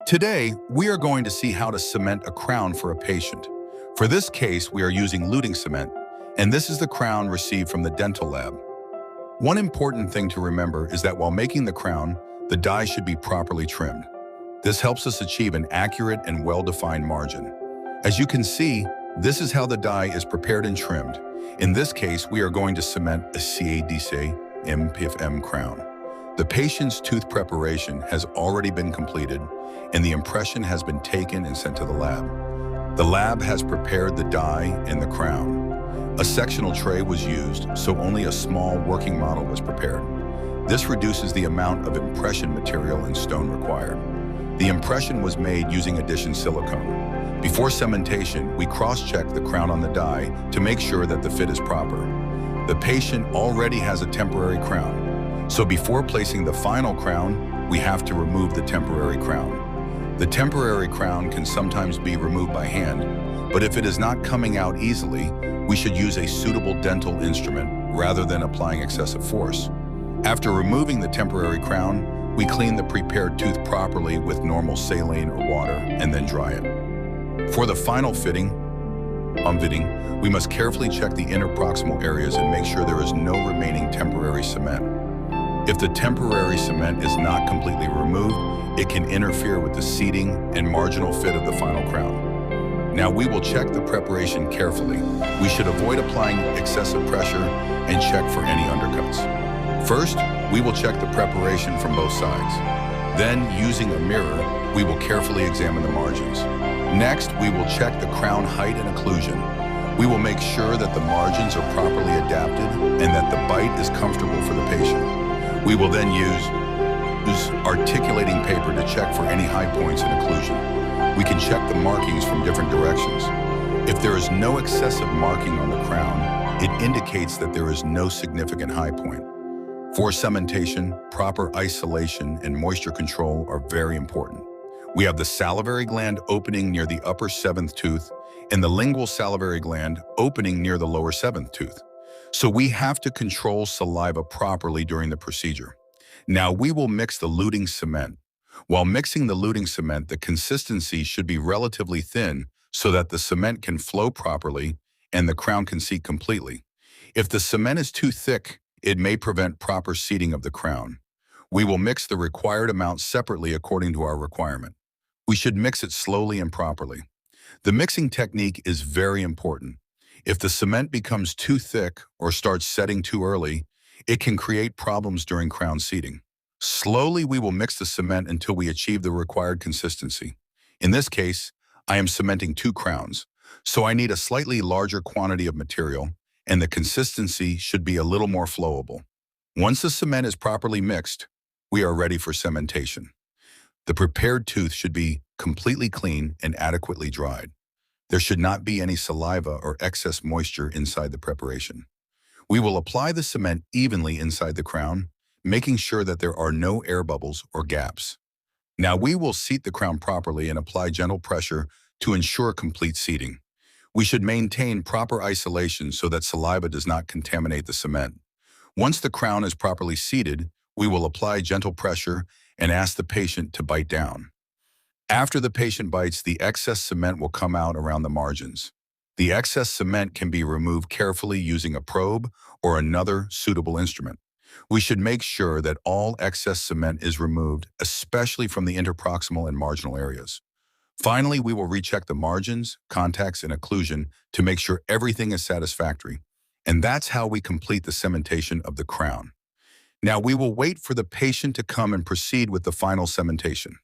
Today, we are going to see how to cement a crown for a patient. For this case, we are using luting cement, and this is the crown received from the dental lab. One important thing to remember is that while making the crown, the die should be properly trimmed. This helps us achieve an accurate and well-defined margin. As you can see, this is how the die is prepared and trimmed. In this case, we are going to cement a Tagscementation crown. The patient's tooth preparation has already been completed, and the impression has been taken and sent to the lab. The lab has prepared the die and the crown. A sectional tray was used, so only a small working model was prepared. This reduces the amount of impression material and stone required. The impression was made using addition silicone. Before cementation, we cross-check the crown on the die to make sure that the fit is proper. The patient already has a temporary crown, so before placing the final crown, we have to remove the temporary crown. The temporary crown can sometimes be removed by hand, but if it is not coming out easily, we should use a suitable dental instrument rather than applying excessive force. After removing the temporary crown, we clean the prepared tooth properly with normal saline or water and then dry it. For the final fitting, we must carefully check the interproximal areas and make sure there is no remaining temporary cement. If the temporary cement is not completely removed, it can interfere with the seating and marginal fit of the final crown. Now we will check the preparation carefully. We should avoid applying excessive pressure and check for any undercuts. First, we will check the preparation from both sides. Then, using a mirror, we will carefully examine the margins. Next, we will check the crown height and occlusion. We will make sure that the margins are properly adapted and that the bite is comfortable for the patient. We will then use articulating paper to check for any high points in occlusion. We can check the markings from different directions. If there is no excessive marking on the crown, it indicates that there is no significant high point. For cementation, proper isolation and moisture control are very important. We have the salivary gland opening near the upper 7th tooth and the lingual salivary gland opening near the lower 7th tooth. So we have to control saliva properly during the procedure. Now we will mix the luting cement. While mixing the luting cement, the consistency should be relatively thin so that the cement can flow properly and the crown can seat completely. If the cement is too thick, it may prevent proper seating of the crown. We will mix the required amount separately according to our requirement. We should mix it slowly and properly. The mixing technique is very important. If the cement becomes too thick or starts setting too early, it can create problems during crown seating. Slowly, we will mix the cement until we achieve the required consistency. In this case, I am cementing 2 crowns, so I need a slightly larger quantity of material, and the consistency should be a little more flowable. Once the cement is properly mixed, we are ready for cementation. The prepared tooth should be completely clean and adequately dried. There should not be any saliva or excess moisture inside the preparation. We will apply the cement evenly inside the crown, making sure that there are no air bubbles or gaps. Now we will seat the crown properly and apply gentle pressure to ensure complete seating. We should maintain proper isolation so that saliva does not contaminate the cement. Once the crown is properly seated, we will apply gentle pressure and ask the patient to bite down. After the patient bites, the excess cement will come out around the margins. The excess cement can be removed carefully using a probe or another suitable instrument. We should make sure that all excess cement is removed, especially from the interproximal and marginal areas. Finally, we will recheck the margins, contacts, and occlusion to make sure everything is satisfactory. And that's how we complete the cementation of the crown. Now we will wait for the patient to come and proceed with the final cementation.